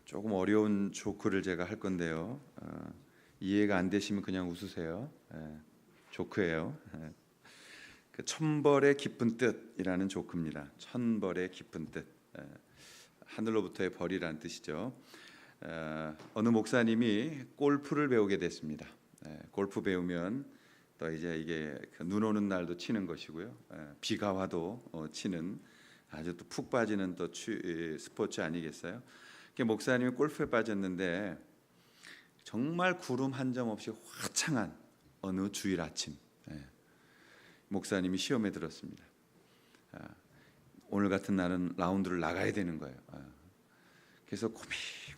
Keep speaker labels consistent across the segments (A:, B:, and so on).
A: 조금 어려운 조크를 제가 할 건데요. 이해가 안 되시면 그냥 웃으세요. 조크예요. 그 천벌의 깊은 뜻이라는 조크입니다. 천벌의 깊은 뜻. 하늘로부터의 벌이라는 뜻이죠. 어느 목사님이 골프를 배우게 됐습니다. 골프 배우면 또 이제 이게 눈 오는 날도 치는 것이고요. 비가 와도 치는 아주 또 푹 빠지는 또 스포츠 아니겠어요? 목사님이 골프에 빠졌는데 정말 구름 한 점 없이 화창한 어느 주일 아침 목사님이 시험에 들었습니다. 오늘 같은 날은 라운드를 나가야 되는 거예요. 그래서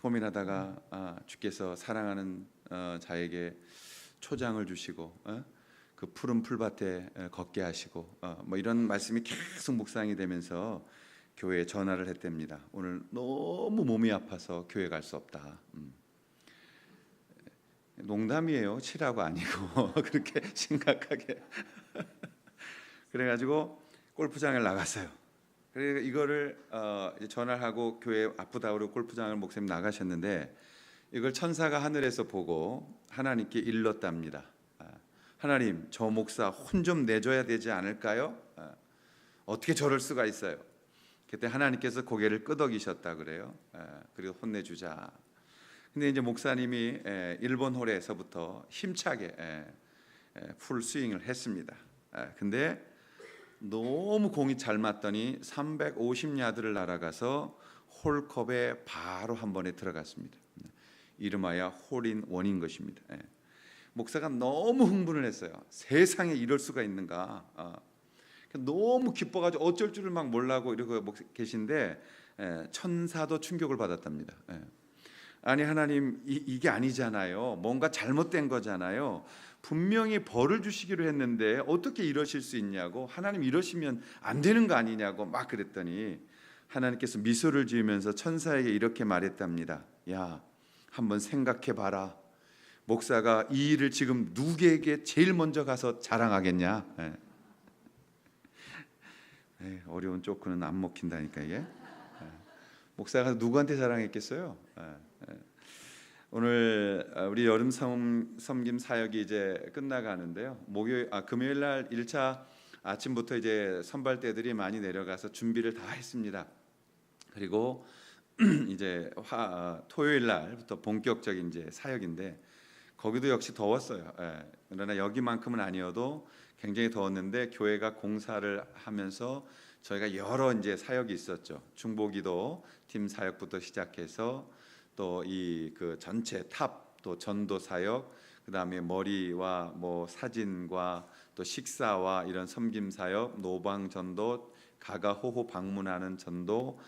A: 고민하다가 주께서 사랑하는 자에게 초장을 주시고 그 푸른 풀밭에 걷게 하시고 뭐 이런 말씀이 계속 묵상이 되면서 교회에 전화를 했답니다. 오늘 너무 몸이 아파서 교회 갈 수 없다. 농담이에요. 치라고 아니고 그렇게 심각하게. 그래가지고 골프장을 나갔어요. 그래서 이거를 전화를 하고 교회 아프다고 그러고 골프장을 목사님 나가셨는데 이걸 천사가 하늘에서 보고 하나님께 일렀답니다. 하나님, 저 목사 혼 좀 내줘야 되지 않을까요? 어떻게 저럴 수가 있어요? 그때 하나님께서 고개를 끄덕이셨다 그래요. 그리고 혼내주자. 근데 이제 목사님이 1번 홀에서부터 힘차게 풀 스윙을 했습니다. 근데 너무 공이 잘 맞더니 350야드를 날아가서 홀컵에 바로 한 번에 들어갔습니다. 이름하여 홀인 원인 것입니다. 목사가 너무 흥분을 했어요. 세상에 이럴 수가 있는가? 너무 기뻐가지고 어쩔 줄을 막 몰라고 이러고 계신데 천사도 충격을 받았답니다. 아니 하나님 이게 아니잖아요. 뭔가 잘못된 거잖아요. 분명히 벌을 주시기로 했는데 어떻게 이러실 수 있냐고, 하나님 이러시면 안 되는 거 아니냐고 막 그랬더니 하나님께서 미소를 지으면서 천사에게 이렇게 말했답니다. 야, 한번 생각해 봐라. 목사가 이 일을 지금 누구에게 제일 먼저 가서 자랑하겠냐? 어려운 조크는 안 먹힌다니까 이게. 목사가 누구한테 자랑했겠어요? 오늘 우리 여름 섬김 사역이 이제 끝나가는데요. 금요일 날 1차 아침부터 이제 선발대들이 많이 내려가서 준비를 다 했습니다. 그리고 이제 토요일 날부터 본격적인 이제 사역인데 거기도 역시 더웠어요. 그러나 여기만큼은 아니어도 굉장히 더웠는데 교회가 공사를 하면서 저희가 여러 이제 사역이 있었죠. 중보기도 팀 사역부터 시작해서 또 이 그 전체 탑 또 전도 사역, 그다음에 머리와 뭐 사진과 또 식사와 이런 섬김 사역, 노방 전도, 가가 호호 방문하는 전도,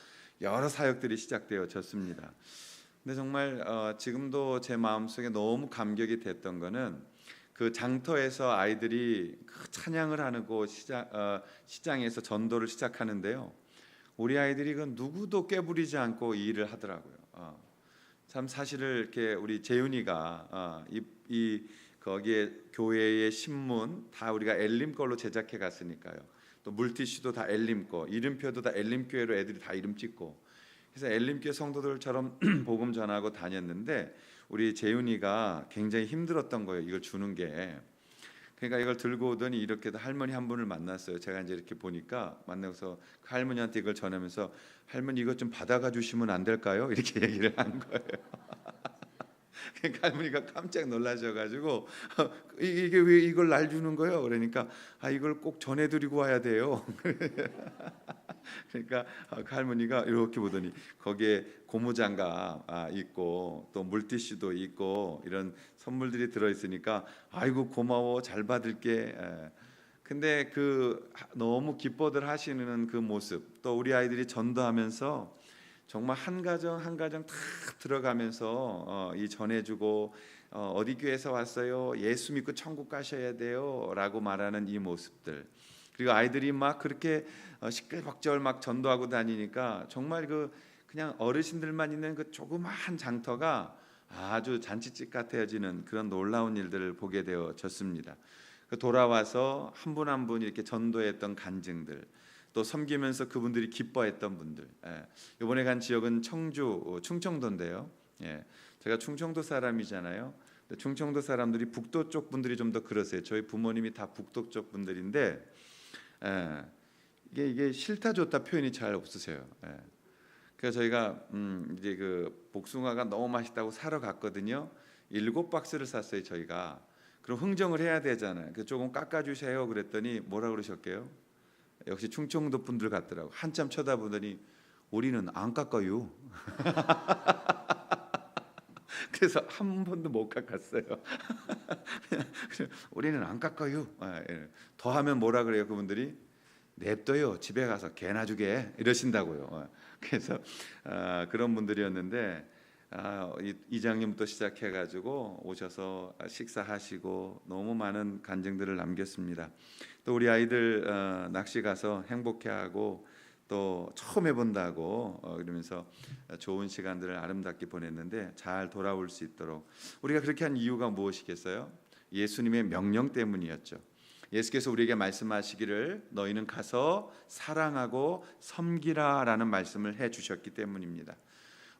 A: 여러 사역들이 시작되어졌습니다. 근데 정말 지금도 제 마음속에 너무 감격이 됐던 거는 그 장터에서 아이들이 그 찬양을 하고 시장에서 전도를 시작하는데요. 우리 아이들이 그 누구도 꾀부리지 않고 이 일을 하더라고요. 참 사실을 이렇게 우리 재윤이가 거기에 교회의 신문 다 우리가 엘림 걸로 제작해 갔으니까요. 또 물티슈도 다 엘림 거, 이름표도 다 엘림 교회로 애들이 다 이름 찍고. 그래서 엘림교회 성도들처럼 복음 전하고 다녔는데 우리 재윤이가 굉장히 힘들었던 거예요. 이걸 주는 게. 그러니까 이걸 들고 오더니 이렇게 할머니 한 분을 만났어요. 제가 이제 이렇게 보니까 만나서 그 할머니한테 이걸 전하면서 할머니 이것 좀 받아가 주시면 안 될까요? 이렇게 얘기를 한 거예요. 그러니까 할머니가 깜짝 놀라셔가지고 이게 왜 이걸 날 주는 거예요? 그러니까 이걸 꼭 전해드리고 와야 돼요. 그러니까 그 할머니가 이렇게 보더니 거기에 고무장갑 있고 또 물티슈도 있고 이런 선물들이 들어있으니까 아이고 고마워, 잘 받을게. 근데 그 너무 기뻐들 하시는 그 모습, 또 우리 아이들이 전도하면서 정말 한 가정 한 가정 다 들어가면서 이 전해주고 어디 교회에서 왔어요? 예수 믿고 천국 가셔야 돼요 라고 말하는 이 모습들, 그리고 아이들이 막 그렇게 시끌벅적 막 전도하고 다니니까 정말 그냥 어르신들만 있는 그 조그마한 장터가 아주 잔치집 같아지는 그런 놀라운 일들을 보게 되어졌습니다. 돌아와서 한 분 한 분 이렇게 전도했던 간증들, 또 섬기면서 그분들이 기뻐했던 분들. 이번에 간 지역은 청주, 충청도인데요. 제가 충청도 사람이잖아요. 충청도 사람들이 북도 쪽 분들이 좀 더 그러세요. 저희 부모님이 다 북도 쪽 분들인데 이게 싫다 좋다 표현이 잘 없으세요. 그래서 저희가 이제 그 복숭아가 너무 맛있다고 사러 갔거든요. 7박스를 샀어요 저희가. 그럼 흥정을 해야 되잖아요. 그 조금 깎아주세요 그랬더니 뭐라 그러셨게요? 역시 충청도 분들 같더라고. 한참 쳐다보더니 우리는 안 깎아요. 그래서 한 번도 못 깎았어요. 우리는 안 깎아요. 더 하면 뭐라 그래요 그분들이? 냅둬요. 집에 가서 개나 주게 이러신다고요. 그래서 그런 분들이었는데 이장님부터 시작해가지고 오셔서 식사하시고 너무 많은 간증들을 남겼습니다. 또 우리 아이들 낚시 가서 행복해하고 또 처음 해본다고 그러면서 좋은 시간들을 아름답게 보냈는데 잘 돌아올 수 있도록 우리가 그렇게 한 이유가 무엇이겠어요? 예수님의 명령 때문이었죠. 예수께서 우리에게 말씀하시기를 너희는 가서 사랑하고 섬기라라는 말씀을 해주셨기 때문입니다.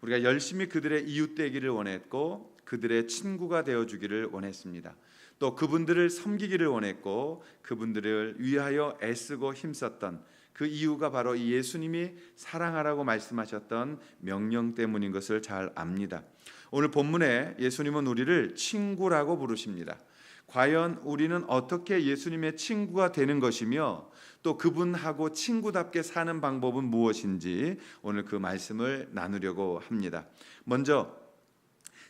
A: 우리가 열심히 그들의 이웃 되기를 원했고 그들의 친구가 되어주기를 원했습니다. 또 그분들을 섬기기를 원했고 그분들을 위하여 애쓰고 힘썼던 그 이유가 바로 이 예수님이 사랑하라고 말씀하셨던 명령 때문인 것을 잘 압니다. 오늘 본문에 예수님은 우리를 친구라고 부르십니다. 과연 우리는 어떻게 예수님의 친구가 되는 것이며 또 그분하고 친구답게 사는 방법은 무엇인지 오늘 그 말씀을 나누려고 합니다. 먼저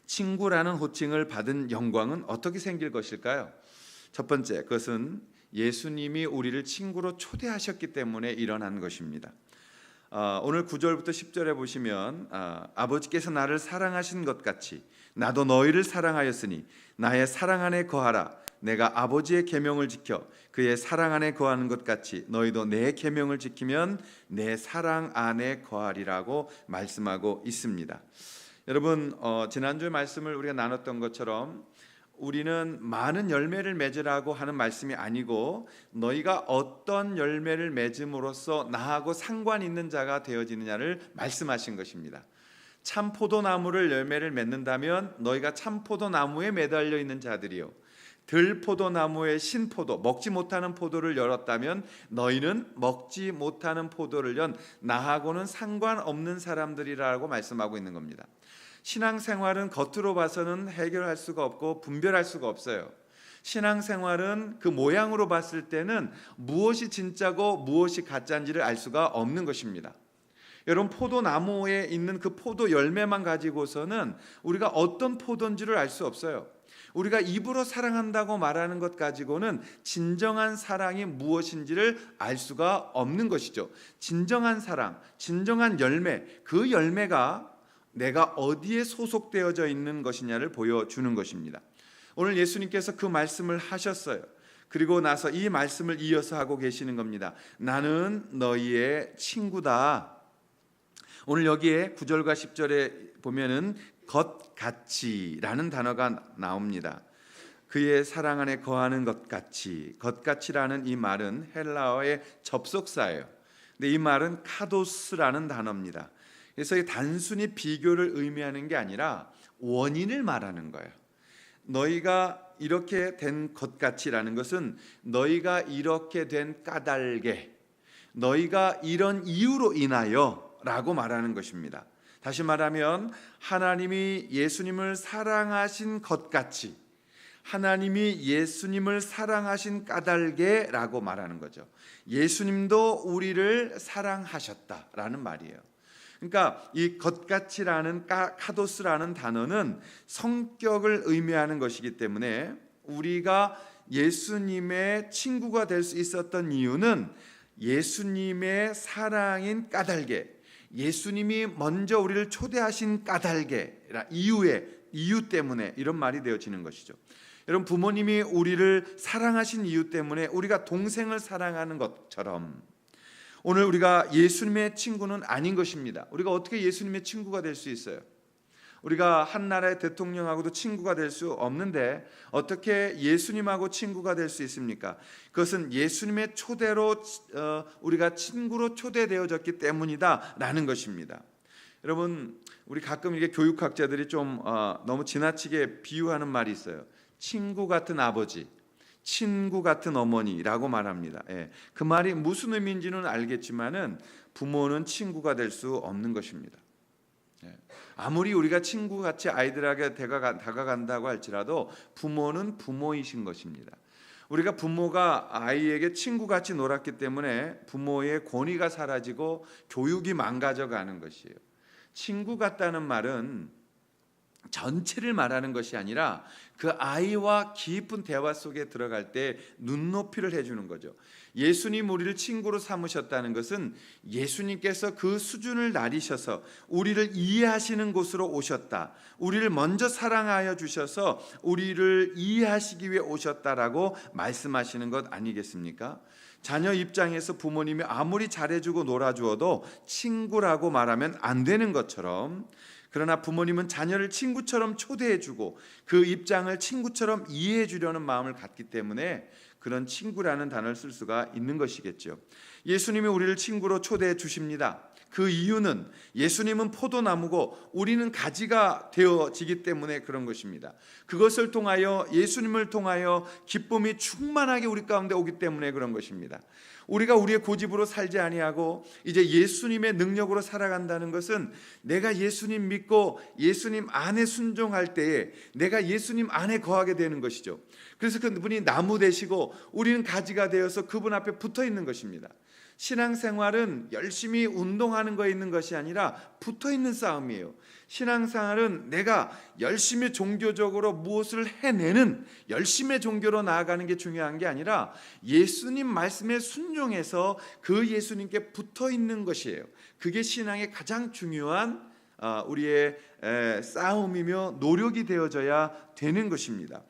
A: 친구라는 호칭을 받은 영광은 어떻게 생길 것일까요? 첫 번째, 그것은 예수님이 우리를 친구로 초대하셨기 때문에 일어난 것입니다. 오늘 9절부터 10절에 보시면 아버지께서 나를 사랑하신 것 같이 나도 너희를 사랑하였으니 나의 사랑 안에 거하라. 내가 아버지의 계명을 지켜 그의 사랑 안에 거하는 것 같이 너희도 내 계명을 지키면 내 사랑 안에 거하리라고 말씀하고 있습니다. 여러분 지난주에 말씀을 우리가 나눴던 것처럼 우리는 많은 열매를 맺으라고 하는 말씀이 아니고 너희가 어떤 열매를 맺음으로써 나하고 상관 있는 자가 되어지느냐를 말씀하신 것입니다. 참 포도나무를 열매를 맺는다면 너희가 참 포도나무에 매달려 있는 자들이요 들 포도나무의 신포도 먹지 못하는 포도를 열었다면 너희는 먹지 못하는 포도를 연 나하고는 상관없는 사람들이라고 말씀하고 있는 겁니다. 신앙생활은 겉으로 봐서는 해결할 수가 없고 분별할 수가 없어요. 신앙생활은 그 모양으로 봤을 때는 무엇이 진짜고 무엇이 가짜인지를 알 수가 없는 것입니다. 여러분 포도나무에 있는 그 포도 열매만 가지고서는 우리가 어떤 포도인지를 알 수 없어요. 우리가 입으로 사랑한다고 말하는 것 가지고는 진정한 사랑이 무엇인지를 알 수가 없는 것이죠. 진정한 사랑, 진정한 열매, 그 열매가 내가 어디에 소속되어져 있는 것이냐를 보여주는 것입니다. 오늘 예수님께서 그 말씀을 하셨어요. 그리고 나서 이 말씀을 이어서 하고 계시는 겁니다. 나는 너희의 친구다. 오늘 여기에 9절과 10절에 보면은 겉같이라는 단어가 나옵니다. 그의 사랑 안에 거하는 것 같이, 겉같이라는 이 말은 헬라어의 접속사예요. 근데 이 말은 카도스라는 단어입니다. 그래서 단순히 비교를 의미하는 게 아니라 원인을 말하는 거예요. 너희가 이렇게 된 것 같이라는 것은 너희가 이렇게 된 까닭에 너희가 이런 이유로 인하여 라고 말하는 것입니다. 다시 말하면 하나님이 예수님을 사랑하신 것 같이 하나님이 예수님을 사랑하신 까닭에 라고 말하는 거죠. 예수님도 우리를 사랑하셨다라는 말이에요. 그러니까 이 겉같이라는 카도스라는 단어는 성격을 의미하는 것이기 때문에 우리가 예수님의 친구가 될 수 있었던 이유는 예수님의 사랑인 까닭에 예수님이 먼저 우리를 초대하신 까닭에 이유 때문에 이런 말이 되어지는 것이죠. 여러분 부모님이 우리를 사랑하신 이유 때문에 우리가 동생을 사랑하는 것처럼 오늘 우리가 예수님의 친구는 아닌 것입니다. 우리가 어떻게 예수님의 친구가 될 수 있어요? 우리가 한 나라의 대통령하고도 친구가 될 수 없는데 어떻게 예수님하고 친구가 될 수 있습니까? 그것은 예수님의 초대로 우리가 친구로 초대되어졌기 때문이다라는 것입니다. 여러분, 우리 가끔 이게 교육학자들이 좀 너무 지나치게 비유하는 말이 있어요. 친구 같은 아버지, 친구 같은 어머니라고 말합니다. 그 말이 무슨 의미인지는 알겠지만은 부모는 친구가 될 수 없는 것입니다. 아무리 우리가 친구같이 아이들에게 다가간다고 할지라도 부모는 부모이신 것입니다. 우리가 부모가 아이에게 친구같이 놀았기 때문에 부모의 권위가 사라지고 교육이 망가져가는 것이에요. 친구 같다는 말은 전체를 말하는 것이 아니라 그 아이와 깊은 대화 속에 들어갈 때 눈높이를 해주는 거죠. 예수님 우리를 친구로 삼으셨다는 것은 예수님께서 그 수준을 낮이셔서 우리를 이해하시는 곳으로 오셨다. 우리를 먼저 사랑하여 주셔서 우리를 이해하시기 위해 오셨다라고 말씀하시는 것 아니겠습니까? 자녀 입장에서 부모님이 아무리 잘해주고 놀아주어도 친구라고 말하면 안 되는 것처럼, 그러나 부모님은 자녀를 친구처럼 초대해주고 그 입장을 친구처럼 이해해주려는 마음을 갖기 때문에 그런 친구라는 단어를 쓸 수가 있는 것이겠죠. 예수님이 우리를 친구로 초대해 주십니다. 그 이유는 예수님은 포도나무고 우리는 가지가 되어지기 때문에 그런 것입니다. 그것을 통하여, 예수님을 통하여 기쁨이 충만하게 우리 가운데 오기 때문에 그런 것입니다. 우리가 우리의 고집으로 살지 아니하고 이제 예수님의 능력으로 살아간다는 것은 내가 예수님 믿고 예수님 안에 순종할 때에 내가 예수님 안에 거하게 되는 것이죠. 그래서 그분이 나무 되시고 우리는 가지가 되어서 그분 앞에 붙어 있는 것입니다. 신앙생활은 열심히 운동하는 거에 있는 것이 아니라 붙어 있는 싸움이에요. 신앙생활은 내가 열심히 종교적으로 무엇을 해내는 열심의 종교로 나아가는 게 중요한 게 아니라 예수님 말씀에 순종해서 그 예수님께 붙어 있는 것이에요. 그게 신앙의 가장 중요한 우리의 싸움이며 노력이 되어져야 되는 것입니다.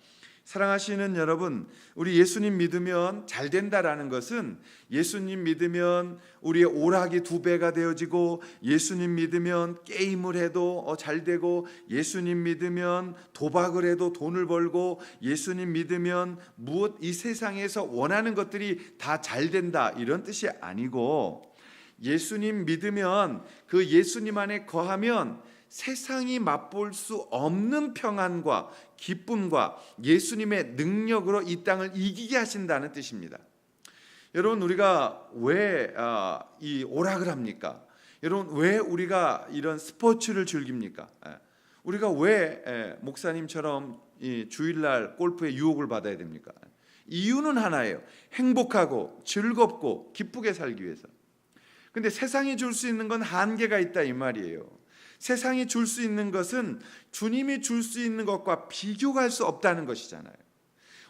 A: 사랑하시는 여러분, 우리 예수님 믿으면 잘 된다라는 것은 예수님 믿으면 우리의 오락이 2배가 되어지고 예수님 믿으면 게임을 해도 잘 되고 예수님 믿으면 도박을 해도 돈을 벌고 예수님 믿으면 무엇 이 세상에서 원하는 것들이 다 잘 된다 이런 뜻이 아니고, 예수님 믿으면 그 예수님 안에 거하면 세상이 맛볼 수 없는 평안과 기쁨과 예수님의 능력으로 이 땅을 이기게 하신다는 뜻입니다. 여러분, 우리가 왜 이 오락을 합니까? 여러분, 왜 우리가 이런 스포츠를 즐깁니까? 우리가 왜 목사님처럼 이 주일날 골프에 유혹을 받아야 됩니까? 이유는 하나예요. 행복하고 즐겁고 기쁘게 살기 위해서. 근데 세상이 줄 수 있는 건 한계가 있다 이 말이에요. 세상이 줄 수 있는 것은 주님이 줄 수 있는 것과 비교할 수 없다는 것이잖아요.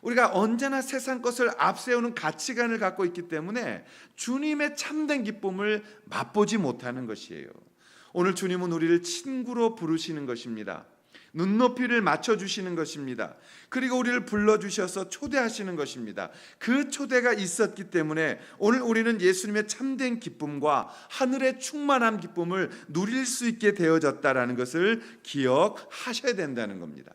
A: 우리가 언제나 세상 것을 앞세우는 가치관을 갖고 있기 때문에 주님의 참된 기쁨을 맛보지 못하는 것이에요. 오늘 주님은 우리를 친구로 부르시는 것입니다. 눈높이를 맞춰주시는 것입니다. 그리고 우리를 불러주셔서 초대하시는 것입니다. 그 초대가 있었기 때문에 오늘 우리는 예수님의 참된 기쁨과 하늘의 충만한 기쁨을 누릴 수 있게 되어졌다는 것을 기억하셔야 된다는 겁니다.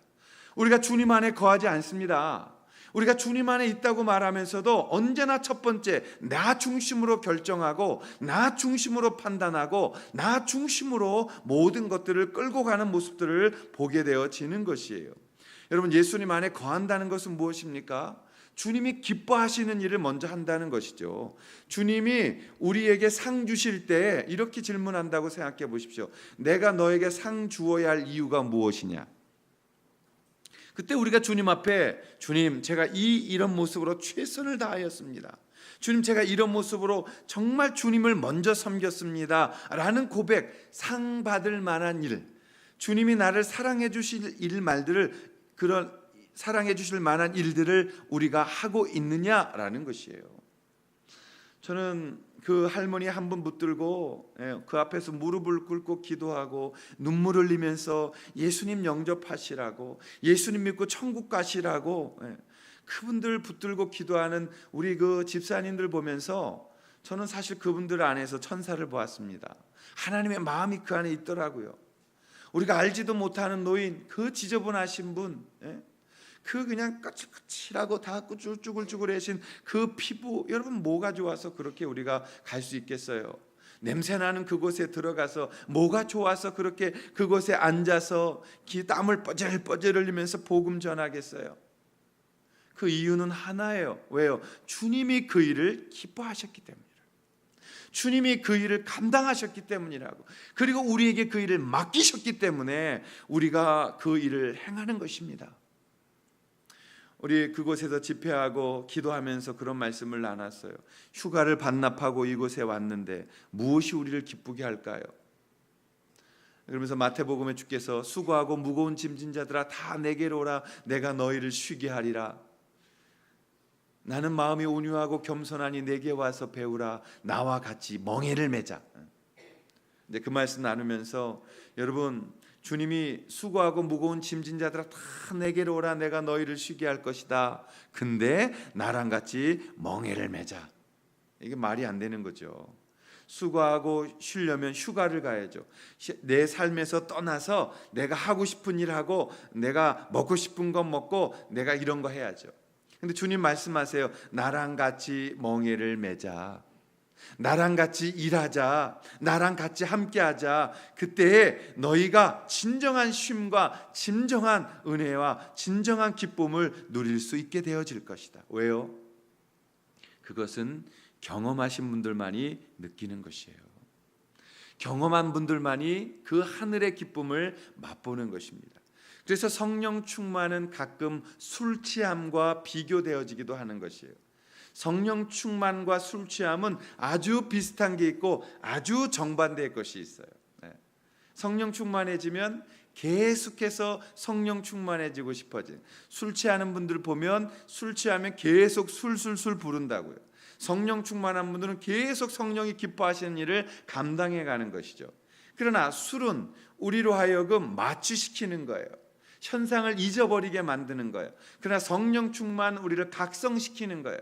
A: 우리가 주님 안에 거하지 않습니다. 우리가 주님 안에 있다고 말하면서도 언제나 첫 번째 나 중심으로 결정하고 나 중심으로 판단하고 나 중심으로 모든 것들을 끌고 가는 모습들을 보게 되어지는 것이에요. 여러분, 예수님 안에 거한다는 것은 무엇입니까? 주님이 기뻐하시는 일을 먼저 한다는 것이죠. 주님이 우리에게 상 주실 때 이렇게 질문한다고 생각해 보십시오. 내가 너에게 상 주어야 할 이유가 무엇이냐? 그때 우리가 주님 앞에, 주님, 제가 이런 모습으로 최선을 다하였습니다. 주님, 제가 이런 모습으로 정말 주님을 먼저 섬겼습니다 라는 고백, 상 받을 만한 일, 주님이 나를 사랑해 주실 그런 사랑해 주실 만한 일들을 우리가 하고 있느냐라는 것이에요. 저는 그 할머니 한 분 붙들고 그 앞에서 무릎을 꿇고 기도하고 눈물 흘리면서 예수님 영접하시라고, 예수님 믿고 천국 가시라고 그분들 붙들고 기도하는 우리 그 집사님들 보면서 저는 사실 그분들 안에서 천사를 보았습니다. 하나님의 마음이 그 안에 있더라고요. 우리가 알지도 못하는 노인, 그 지저분하신 분, 그 그냥 까칠까칠하고 다 쭈글쭈글해진 그 피부, 여러분 뭐가 좋아서 그렇게 우리가 갈 수 있겠어요? 냄새나는 그곳에 들어가서 뭐가 좋아서 그렇게 그곳에 앉아서 땀을 뻐질뻐질 흘리면서 복음 전하겠어요? 그 이유는 하나예요. 왜요? 주님이 그 일을 기뻐하셨기 때문이라고. 주님이 그 일을 감당하셨기 때문이라고. 그리고 우리에게 그 일을 맡기셨기 때문에 우리가 그 일을 행하는 것입니다. 우리 그곳에서 집회하고 기도하면서 그런 말씀을 나눴어요. 휴가를 반납하고 이곳에 왔는데 무엇이 우리를 기쁘게 할까요? 그러면서 마태복음에 주께서 수고하고 무거운 짐진 자들아 다 내게로 오라 내가 너희를 쉬게 하리라. 나는 마음이 온유하고 겸손하니 내게 와서 배우라. 나와 같이 멍에를 매자. 이제 그 말씀 나누면서 여러분, 주님이 수고하고 무거운 짐진 자들아 다 내게로 오라 내가 너희를 쉬게 할 것이다. 근데 나랑 같이 멍에를 매자. 이게 말이 안 되는 거죠. 수고하고 쉬려면 휴가를 가야죠. 내 삶에서 떠나서 내가 하고 싶은 일 하고 내가 먹고 싶은 것 먹고 내가 이런 거 해야죠. 근데 주님 말씀하세요. 나랑 같이 멍에를 매자. 나랑 같이 일하자. 나랑 같이 함께하자. 그때 너희가 진정한 쉼과 진정한 은혜와 진정한 기쁨을 누릴 수 있게 되어질 것이다. 왜요? 그것은 경험하신 분들만이 느끼는 것이에요. 경험한 분들만이 그 하늘의 기쁨을 맛보는 것입니다. 그래서 성령 충만은 가끔 술 취함과 비교되어지기도 하는 것이에요. 성령 충만과 술 취함은 아주 비슷한 게 있고 아주 정반대의 것이 있어요. 성령 충만해지면 계속해서 성령 충만해지고 싶어진, 술 취하는 분들 보면 술 취하면 계속 술술술 부른다고요. 성령 충만한 분들은 계속 성령이 기뻐하시는 일을 감당해 가는 것이죠. 그러나 술은 우리로 하여금 마취시키는 거예요. 현상을 잊어버리게 만드는 거예요. 그러나 성령 충만 우리를 각성시키는 거예요.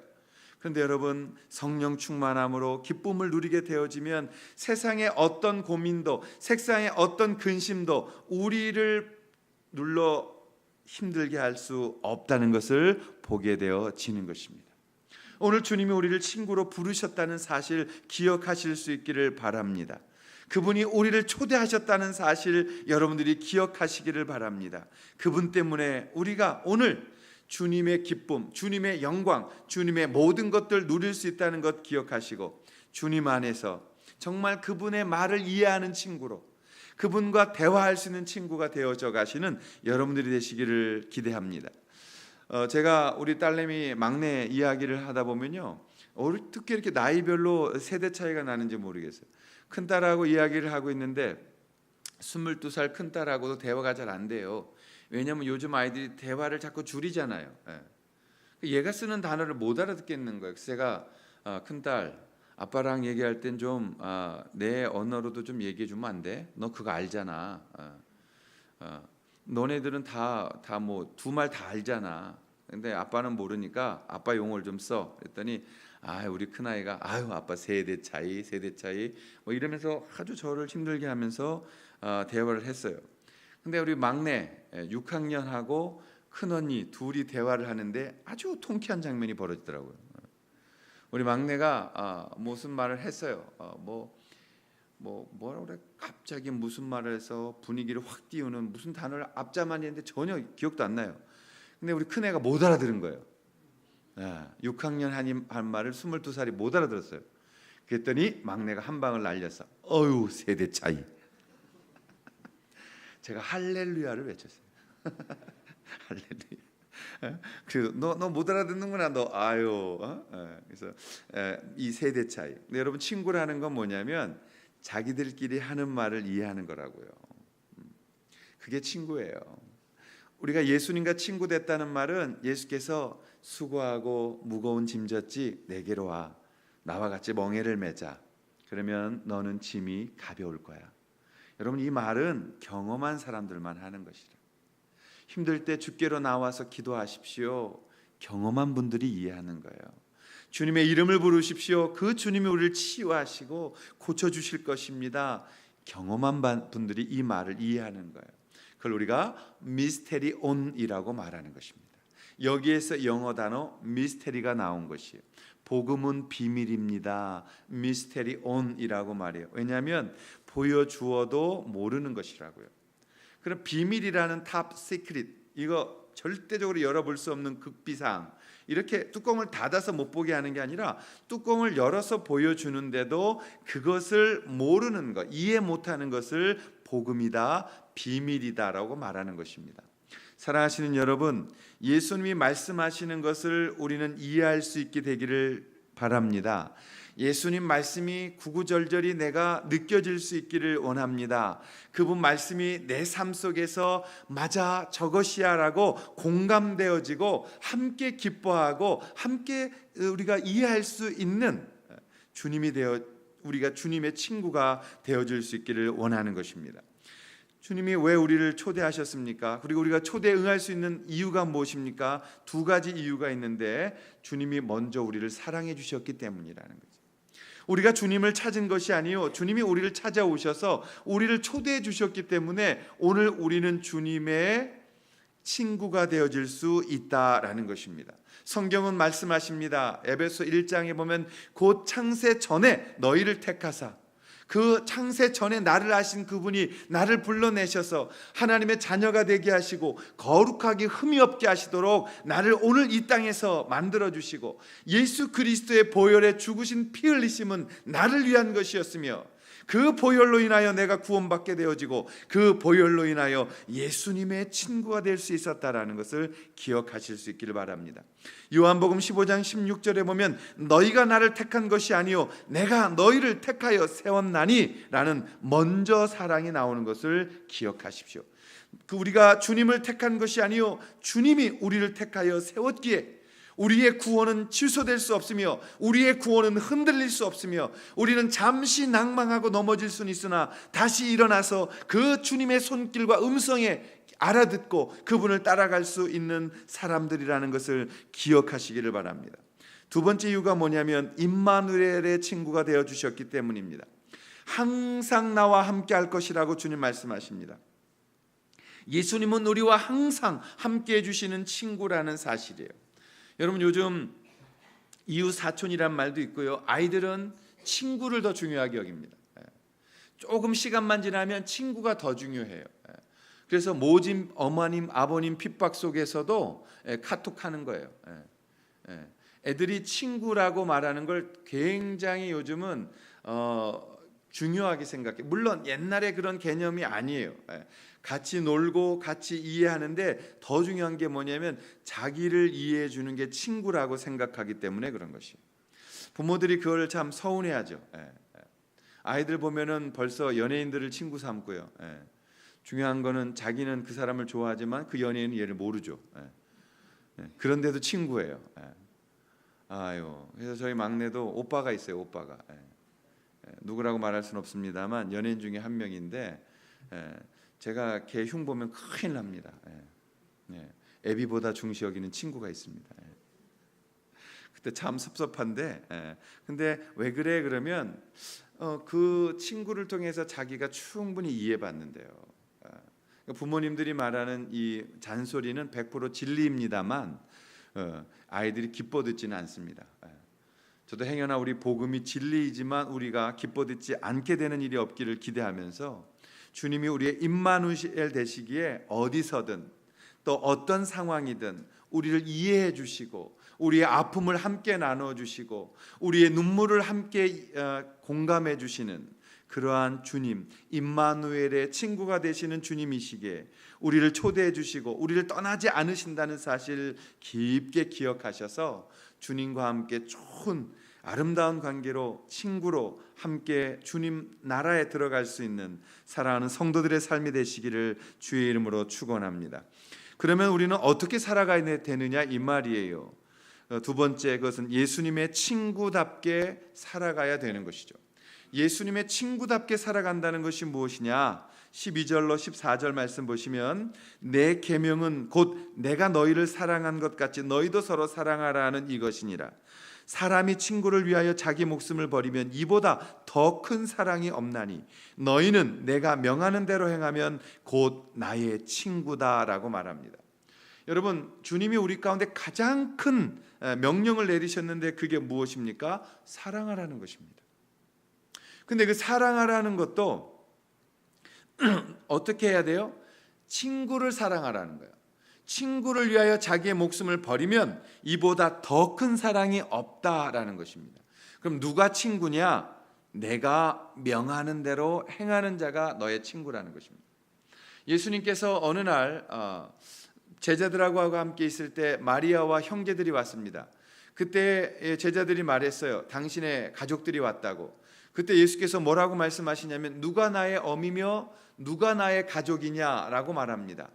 A: 그런데 여러분, 성령 충만함으로 기쁨을 누리게 되어지면 세상의 어떤 고민도, 세상의 어떤 근심도 우리를 눌러 힘들게 할 수 없다는 것을 보게 되어지는 것입니다. 오늘 주님이 우리를 친구로 부르셨다는 사실 기억하실 수 있기를 바랍니다. 그분이 우리를 초대하셨다는 사실 여러분들이 기억하시기를 바랍니다. 그분 때문에 우리가 오늘 주님의 기쁨, 주님의 영광, 주님의 모든 것들 누릴 수 있다는 것 기억하시고 주님 안에서 정말 그분의 말을 이해하는 친구로, 그분과 대화할 수 있는 친구가 되어져 가시는 여러분들이 되시기를 기대합니다. 제가 우리 딸내미 막내 이야기를 하다 보면요, 어떻게 이렇게 나이별로 세대 차이가 나는지 모르겠어요. 큰딸하고 이야기를 하고 있는데 22살 큰딸하고도 대화가 잘 안 돼요. 왜냐하면 요즘 아이들이 대화를 자꾸 줄이잖아요. 얘가 쓰는 단어를 못 알아듣겠는 거예요. 그래서 제가 큰딸, 아빠랑 얘기할 땐 좀 내 언어로도 좀 얘기해 주면 안 돼? 너 그거 알잖아. 너네들은 다 뭐 두 말 다 알잖아. 근데 아빠는 모르니까 아빠 용어를 좀 써. 그랬더니 우리 큰아이가 아빠 세대 차이 뭐 이러면서 아주 저를 힘들게 하면서 대화를 했어요. 근데 우리 막내 6학년하고 큰언니 둘이 대화를 하는데 아주 통쾌한 장면이 벌어지더라고요. 우리 막내가 무슨 말을 했어요. 뭐라 그래? 갑자기 무슨 말을 해서 분위기를 확 띄우는 무슨 단어를 앞자만 했는데 전혀 기억도 안 나요. 근데 우리 큰애가 못 알아들은 거예요. 6학년 한 말을 22살이 못 알아들었어요. 그랬더니 막내가 한 방을 날렸어. 어휴, 세대 차이. 제가 할렐루야를 외쳤어요. 할렐루야. 그래서 너 못 알아듣는구나. 너 그래서 이 세대 차이. 근데 여러분, 친구라는 건 뭐냐면 자기들끼리 하는 말을 이해하는 거라고요. 그게 친구예요. 우리가 예수님과 친구 됐다는 말은 예수께서 수고하고 무거운 짐 졌지 내게로 와. 나와 같이 멍에를 매자. 그러면 너는 짐이 가벼울 거야. 여러분, 이 말은 경험한 사람들만 하는 것이라. 힘들 때 주께로 나와서 기도하십시오. 경험한 분들이 이해하는 거예요. 주님의 이름을 부르십시오. 그 주님이 우리를 치유하시고 고쳐주실 것입니다. 경험한 분들이 이 말을 이해하는 거예요. 그걸 우리가 미스테리 온이라고 말하는 것입니다. 여기에서 영어 단어 미스테리가 나온 것이에요. 복음은 비밀입니다. 미스테리 온이라고 말해요. 왜냐하면 보여주어도 모르는 것이라고요. 그럼 비밀이라는 탑 시크릿, 이거 절대적으로 열어볼 수 없는 극비상, 이렇게 뚜껑을 닫아서 못 보게 하는 게 아니라 뚜껑을 열어서 보여주는데도 그것을 모르는 것, 이해 못하는 것을 복음이다, 비밀이다라고 말하는 것입니다. 사랑하시는 여러분, 예수님이 말씀하시는 것을 우리는 이해할 수 있게 되기를 바랍니다. 예수님 말씀이 구구절절히 내가 느껴질 수 있기를 원합니다. 그분 말씀이 내 삶 속에서 맞아, 저것이야 라고 공감되어지고 함께 기뻐하고 함께 우리가 이해할 수 있는 주님이 되어 우리가 주님의 친구가 되어줄 수 있기를 원하는 것입니다. 주님이 왜 우리를 초대하셨습니까? 그리고 우리가 초대에 응할 수 있는 이유가 무엇입니까? 두 가지 이유가 있는데, 주님이 먼저 우리를 사랑해 주셨기 때문이라는 거죠. 우리가 주님을 찾은 것이 아니요, 주님이 우리를 찾아오셔서 우리를 초대해 주셨기 때문에 오늘 우리는 주님의 친구가 되어질 수 있다라는 것입니다. 성경은 말씀하십니다. 에베소 1장에 보면 곧 창세 전에 너희를 택하사, 그 창세 전에 나를 아신 그분이 나를 불러내셔서 하나님의 자녀가 되게 하시고 거룩하게 흠이 없게 하시도록 나를 오늘 이 땅에서 만들어 주시고, 예수 그리스도의 보혈에 죽으신 피 흘리심은 나를 위한 것이었으며 그 보혈로 인하여 내가 구원받게 되어지고 그 보혈로 인하여 예수님의 친구가 될 수 있었다라는 것을 기억하실 수 있기를 바랍니다. 요한복음 15장 16절에 보면 너희가 나를 택한 것이 아니요 내가 너희를 택하여 세웠나니 라는 먼저 사랑이 나오는 것을 기억하십시오. 우리가 주님을 택한 것이 아니요 주님이 우리를 택하여 세웠기에 우리의 구원은 취소될 수 없으며 우리의 구원은 흔들릴 수 없으며 우리는 잠시 낭망하고 넘어질 수는 있으나 다시 일어나서 그 주님의 손길과 음성에 알아듣고 그분을 따라갈 수 있는 사람들이라는 것을 기억하시기를 바랍니다. 두 번째 이유가 뭐냐면 임마누엘의 친구가 되어주셨기 때문입니다. 항상 나와 함께 할 것이라고 주님 말씀하십니다. 예수님은 우리와 항상 함께 해주시는 친구라는 사실이에요. 여러분, 요즘 이웃 사촌이란 말도 있고요, 아이들은 친구를 더 중요하게 여깁니다. 조금 시간만 지나면 친구가 더 중요해요. 그래서 모진 어머님 아버님 핍박 속에서도 카톡하는 거예요. 애들이 친구라고 말하는 걸 굉장히 요즘은 중요하게 생각해. 물론 옛날에 그런 개념이 아니에요. 같이 놀고 같이 이해하는데 더 중요한 게 뭐냐면 자기를 이해해 주는 게 친구라고 생각하기 때문에 그런 것이에요. 부모들이 그걸 참 서운해하죠. 아이들 보면은 벌써 연예인들을 친구 삼고요. 중요한 거는 자기는 그 사람을 좋아하지만 그 연예인은 얘를 모르죠. 그런데도 친구예요. 아유, 그래서 저희 막내도 오빠가 있어요. 오빠가 누구라고 말할 수는 없습니다만 연예인 중에 한 명인데 제가 걔 흉 보면 큰일 납니다. 애비보다 중시 여기는 친구가 있습니다. 그때 참 섭섭한데, 근데 왜 그래 그러면 그 친구를 통해서 자기가 충분히 이해받는데요. 부모님들이 말하는 이 잔소리는 100% 진리입니다만 아이들이 기뻐 듣지는 않습니다. 저도 행여나 우리 복음이 진리이지만 우리가 기뻐 듣지 않게 되는 일이 없기를 기대하면서 주님이 우리의 임마누엘 되시기에 어디서든 또 어떤 상황이든 우리를 이해해 주시고 우리의 아픔을 함께 나눠 주시고 우리의 눈물을 함께 공감해 주시는 그러한 주님, 임마누엘의 친구가 되시는 주님이시기에 우리를 초대해 주시고 우리를 떠나지 않으신다는 사실 깊게 기억하셔서 주님과 함께 좋은 아름다운 관계로 친구로 함께 주님 나라에 들어갈 수 있는 사랑하는 성도들의 삶이 되시기를 주의 이름으로 축원합니다. 그러면 우리는 어떻게 살아가야 되느냐 이 말이에요. 두 번째, 그것은 예수님의 친구답게 살아가야 되는 것이죠. 예수님의 친구답게 살아간다는 것이 무엇이냐? 12절로 14절 말씀 보시면 내 계명은 곧 내가 너희를 사랑한 것 같이 너희도 서로 사랑하라는 이것이니라. 사람이 친구를 위하여 자기 목숨을 버리면 이보다 더 큰 사랑이 없나니 너희는 내가 명하는 대로 행하면 곧 나의 친구다라고 말합니다. 여러분, 주님이 우리 가운데 가장 큰 명령을 내리셨는데 그게 무엇입니까? 사랑하라는 것입니다. 근데 그 사랑하라는 것도 어떻게 해야 돼요? 친구를 사랑하라는 거예요. 친구를 위하여 자기의 목숨을 버리면 이보다 더 큰 사랑이 없다라는 것입니다. 그럼 누가 친구냐? 내가 명하는 대로 행하는 자가 너의 친구라는 것입니다. 예수님께서 어느 날 제자들하고 함께 있을 때 마리아와 형제들이 왔습니다. 그때 제자들이 말했어요. 당신의 가족들이 왔다고. 그때 예수께서 뭐라고 말씀하시냐면 누가 나의 어미며 누가 나의 가족이냐라고 말합니다.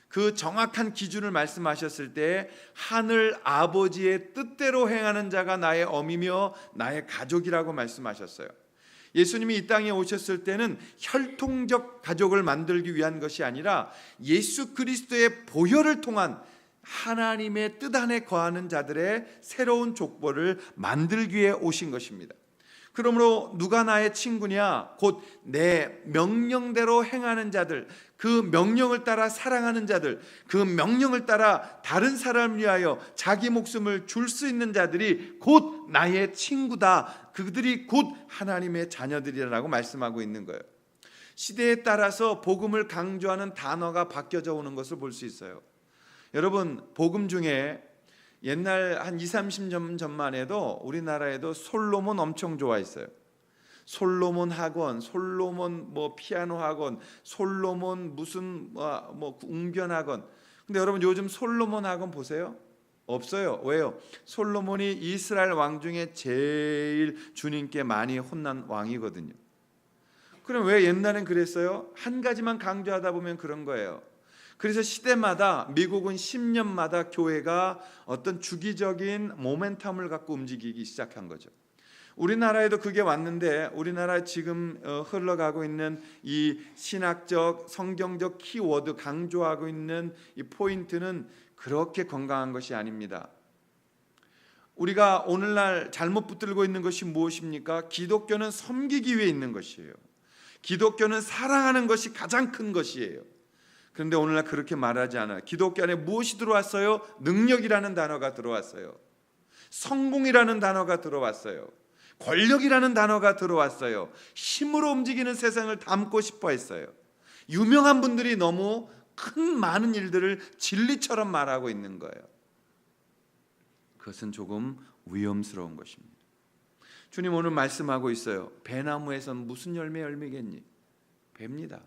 A: 그 정확한 기준을 말씀하셨을 때 하늘 아버지의 뜻대로 행하는 자가 나의 어미며 나의 가족이라고 말씀하셨어요. 예수님이 이 땅에 오셨을 때는 혈통적 가족을 만들기 위한 것이 아니라 예수 그리스도의 보혈을 통한 하나님의 뜻 안에 거하는 자들의 새로운 족보를 만들기 위해 오신 것입니다. 그러므로 누가 나의 친구냐? 곧 내 명령대로 행하는 자들, 그 명령을 따라 사랑하는 자들, 그 명령을 따라 다른 사람을 위하여 자기 목숨을 줄 수 있는 자들이 곧 나의 친구다. 그들이 곧 하나님의 자녀들이라고 말씀하고 있는 거예요. 시대에 따라서 복음을 강조하는 단어가 바뀌어져 오는 것을 볼 수 있어요. 여러분, 복음 중에 옛날 한 20-30년 전만 해도 우리나라에도 솔로몬 엄청 좋아했어요. 솔로몬 학원, 솔로몬 피아노 학원, 솔로몬 무슨 웅변 학원. 근데 여러분 요즘 솔로몬 학원 보세요? 없어요. 왜요? 솔로몬이 이스라엘 왕 중에 제일 주님께 많이 혼난 왕이거든요. 그럼 왜 옛날엔 그랬어요? 한 가지만 강조하다 보면 그런 거예요. 그래서 시대마다 미국은 10년마다 교회가 어떤 주기적인 모멘텀을 갖고 움직이기 시작한 거죠. 우리나라에도 그게 왔는데 우리나라 지금 흘러가고 있는 이 신학적 성경적 키워드 강조하고 있는 이 포인트는 그렇게 건강한 것이 아닙니다. 우리가 오늘날 잘못 붙들고 있는 것이 무엇입니까? 기독교는 섬기기 위해 있는 것이에요. 기독교는 사랑하는 것이 가장 큰 것이에요. 그런데 오늘날 그렇게 말하지 않아요. 기독교 안에 무엇이 들어왔어요? 능력이라는 단어가 들어왔어요. 성공이라는 단어가 들어왔어요. 권력이라는 단어가 들어왔어요. 힘으로 움직이는 세상을 담고 싶어 했어요. 유명한 분들이 너무 큰 많은 일들을 진리처럼 말하고 있는 거예요. 그것은 조금 위험스러운 것입니다. 주님 오늘 말씀하고 있어요. 배나무에선 무슨 열매겠니? 배입니다.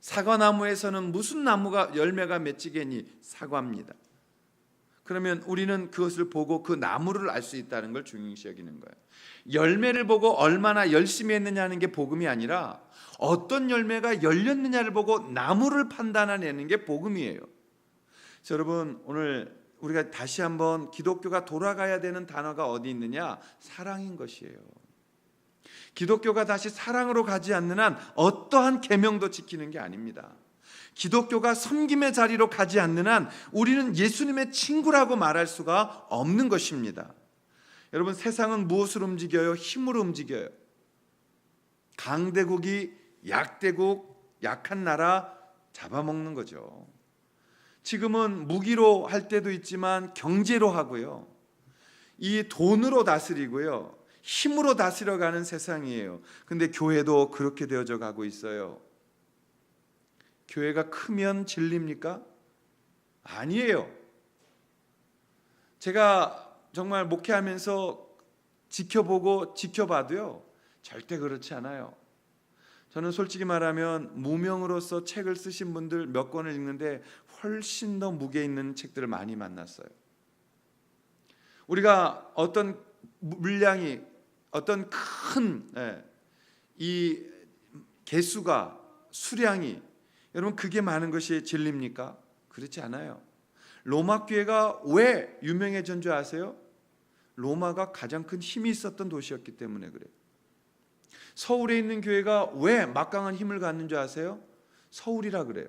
A: 사과나무에서는 무슨 나무가 열매가 맺히겠니? 사과입니다. 그러면 우리는 그것을 보고 그 나무를 알 수 있다는 걸 중요시 여기는 거예요. 열매를 보고 얼마나 열심히 했느냐는 게 복음이 아니라 어떤 열매가 열렸느냐를 보고 나무를 판단해내는 게 복음이에요. 여러분 오늘 우리가 다시 한번 기독교가 돌아가야 되는 단어가 어디 있느냐? 사랑인 것이에요. 기독교가 다시 사랑으로 가지 않는 한 어떠한 계명도 지키는 게 아닙니다. 기독교가 섬김의 자리로 가지 않는 한 우리는 예수님의 친구라고 말할 수가 없는 것입니다. 여러분 세상은 무엇으로 움직여요? 힘으로 움직여요. 강대국이 약대국, 약한 나라 잡아먹는 거죠. 지금은 무기로 할 때도 있지만 경제로 하고요. 이 돈으로 다스리고요. 힘으로 다스려가는 세상이에요. 근데 교회도 그렇게 되어져 가고 있어요. 교회가 크면 진리입니까? 아니에요. 제가 정말 목회하면서 지켜보고 지켜봐도요. 절대 그렇지 않아요. 저는 솔직히 말하면 무명으로서 책을 쓰신 분들 몇 권을 읽는데 훨씬 더 무게 있는 책들을 많이 만났어요. 우리가 어떤 물량이 어떤 큰 이 개수가 수량이 여러분 그게 많은 것이 진리입니까? 그렇지 않아요. 로마 교회가 왜 유명해진 줄 아세요? 로마가 가장 큰 힘이 있었던 도시였기 때문에 그래요. 서울에 있는 교회가 왜 막강한 힘을 갖는 줄 아세요? 서울이라 그래요.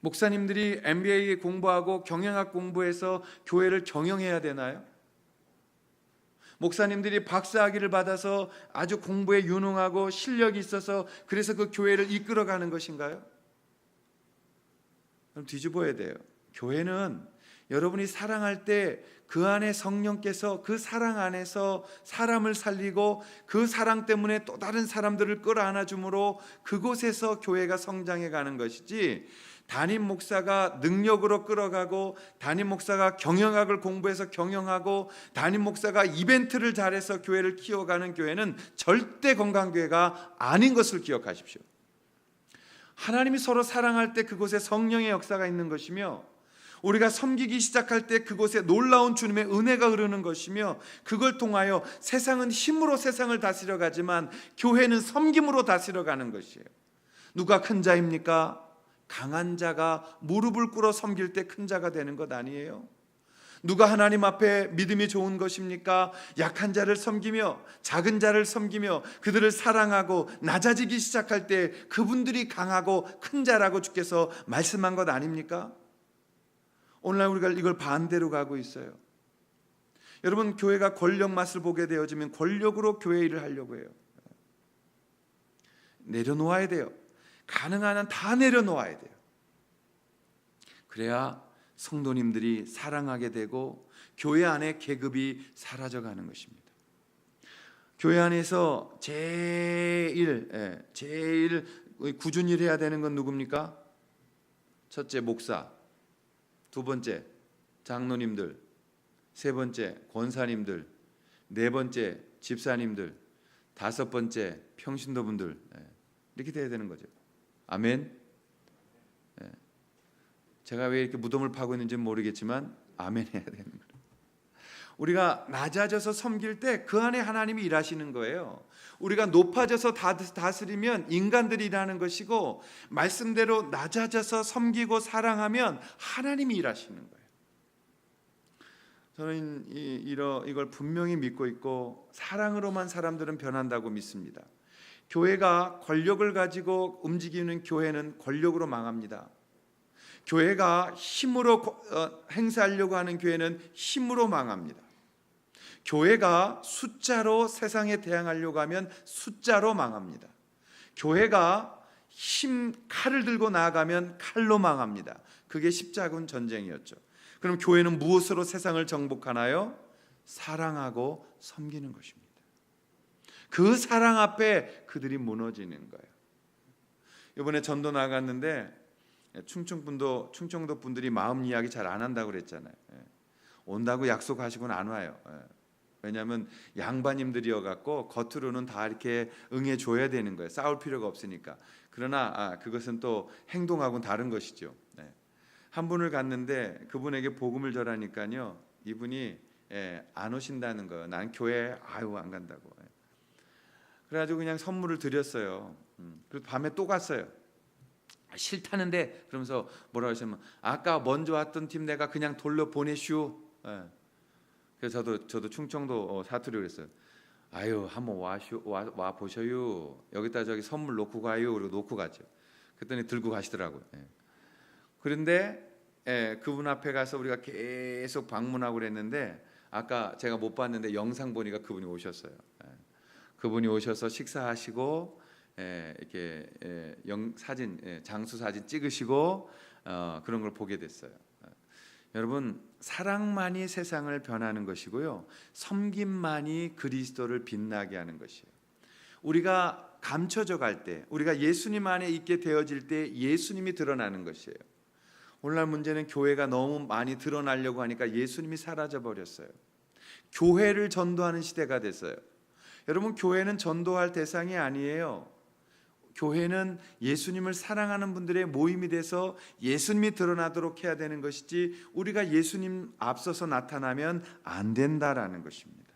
A: 목사님들이 MBA 공부하고 경영학 공부해서 교회를 경영해야 되나요? 목사님들이 박사학위를 받아서 아주 공부에 유능하고 실력이 있어서 그래서 그 교회를 이끌어가는 것인가요? 그럼 뒤집어야 돼요. 교회는 여러분이 사랑할 때 그 안에 성령께서 그 사랑 안에서 사람을 살리고 그 사랑 때문에 또 다른 사람들을 끌어안아 줌으로 그곳에서 교회가 성장해 가는 것이지, 담임 목사가 능력으로 끌어가고 담임 목사가 경영학을 공부해서 경영하고 담임 목사가 이벤트를 잘해서 교회를 키워가는 교회는 절대 건강교회가 아닌 것을 기억하십시오. 하나님이 서로 사랑할 때 그곳에 성령의 역사가 있는 것이며, 우리가 섬기기 시작할 때 그곳에 놀라운 주님의 은혜가 흐르는 것이며, 그걸 통하여 세상은 힘으로 세상을 다스려 가지만 교회는 섬김으로 다스려 가는 것이에요. 누가 큰 자입니까? 강한 자가 무릎을 꿇어 섬길 때 큰 자가 되는 것 아니에요? 누가 하나님 앞에 믿음이 좋은 것입니까? 약한 자를 섬기며 작은 자를 섬기며 그들을 사랑하고 낮아지기 시작할 때 그분들이 강하고 큰 자라고 주께서 말씀한 것 아닙니까? 오늘날 우리가 이걸 반대로 가고 있어요. 여러분, 교회가 권력 맛을 보게 되어지면 권력으로 교회 일을 하려고 해요. 내려놓아야 돼요. 가능한 한 다 내려놓아야 돼요. 그래야 성도님들이 사랑하게 되고 교회 안에 계급이 사라져가는 것입니다. 교회 안에서 제일 꾸준히 해야 되는 건 누굽니까? 첫째, 목사. 두 번째, 장로님들. 세 번째, 권사님들. 네 번째, 집사님들. 다섯 번째, 평신도분들. 이렇게 돼야 되는 거죠. 아멘. 제가 왜 이렇게 무덤을 파고 있는지는 모르겠지만 아멘 해야 되는 거예요. 우리가 낮아져서 섬길 때 그 안에 하나님이 일하시는 거예요. 우리가 높아져서 다스리면 인간들이 일하는 것이고, 말씀대로 낮아져서 섬기고 사랑하면 하나님이 일하시는 거예요. 저는 이걸 분명히 믿고 있고, 사랑으로만 사람들은 변한다고 믿습니다. 교회가 권력을 가지고 움직이는 교회는 권력으로 망합니다. 교회가 힘으로 행사하려고 하는 교회는 힘으로 망합니다. 교회가 숫자로 세상에 대항하려고 하면 숫자로 망합니다. 교회가 칼을 들고 나아가면 칼로 망합니다. 그게 십자군 전쟁이었죠. 그럼 교회는 무엇으로 세상을 정복하나요? 사랑하고 섬기는 것입니다. 그 사랑 앞에 그들이 무너지는 거예요. 이번에 전도 나갔는데 충청도 분들이 마음 이야기 잘 안 한다고 그랬잖아요. 온다고 약속하시고는 안 와요. 왜냐하면 양반님들이어갖고 겉으로는 다 이렇게 응해줘야 되는 거예요. 싸울 필요가 없으니까. 그러나 그것은 또 행동하고는 다른 것이죠. 한 분을 갔는데 그분에게 복음을 전하니까요, 이분이 안 오신다는 거예요. 난 교회 안 간다고. 그래가지고 그냥 선물을 드렸어요. 그리고 밤에 또 갔어요. 싫다는데 그러면서 뭐라고 하시면, 아까 먼저 왔던 팀 내가 그냥 돌려 보내슈. 그래서 저도 충청도 사투리로 그랬어요. 한번 와 보셔요. 여기다 저기 선물 놓고 가요. 그리고 놓고 갔죠. 그랬더니 들고 가시더라고요. 그런데 그분 앞에 가서 우리가 계속 방문하고 그랬는데, 아까 제가 못 봤는데 영상 보니까 그분이 오셨어요. 그분이 오셔서 식사하시고 이렇게 장수 사진 찍으시고 그런 걸 보게 됐어요. 여러분, 사랑만이 세상을 변하는 것이고요, 섬김만이 그리스도를 빛나게 하는 것이에요. 우리가 감춰져 갈 때, 우리가 예수님 안에 있게 되어질 때 예수님이 드러나는 것이에요. 오늘날 문제는 교회가 너무 많이 드러나려고 하니까 예수님이 사라져 버렸어요. 교회를 전도하는 시대가 됐어요. 여러분, 교회는 전도할 대상이 아니에요. 교회는 예수님을 사랑하는 분들의 모임이 돼서 예수님이 드러나도록 해야 되는 것이지, 우리가 예수님 앞서서 나타나면 안 된다라는 것입니다.